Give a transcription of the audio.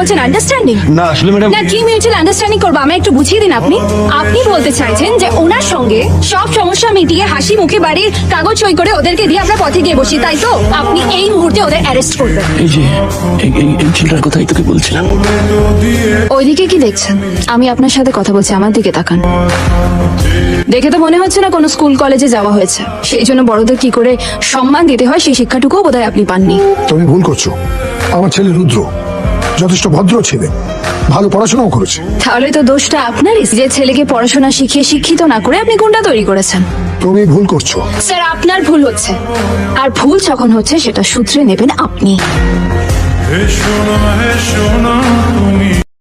বলছেন আন্ডারস্ট্যান্ডিং? না আসলে ম্যাডাম, না কি মিউচুয়াল আন্ডারস্ট্যান্ডিং করবো আমায় একটু বুঝিয়ে দিন আপনি। আপনি বলতে চাইছেন যে ওনার সঙ্গে সব সমস্যা মিটিয়ে হাসি মুখে বাড়ির কাগজ সই করে ওদেরকে দিয়ে আমরা পথে গিয়ে বসি, তাই তো? আপনি এই মুহূর্তে ওদের অ্যারেস্ট করবেন। এই যে এই ছেলেটার কথাই তোকে বলছিলাম। ওইদিকে কি দেখছেন? আমি আপনার সাথে কথা বলছি, আমার দিকে তাকান। দেখে তো মনে হচ্ছে না কোনো স্কুল কলেজে যাওয়া হয়েছে, সেই জন্য বড়দের কি করে সম্মান দিতে হয় সেই শিক্ষাটুকুও বোধহয় আপনি পাননি। তুমি ভুল করছো। আমার ছেলে রুদ্র যথেষ্ট ভদ্র ছেলে, ভালো পড়াশোনাও করেছে। তাহলে তো দোষটা আপনারই, যে ছেলেকে পড়াশোনা শিখিয়ে শিক্ষিত না করে আপনি গুন্ডা তৈরি করেছেন। তুমি ভুল করছো। স্যার আপনার ভুল হচ্ছে, আর ভুল যখন হচ্ছে সেটা শুধরে নেবেন আপনি। হে সোনা তুমি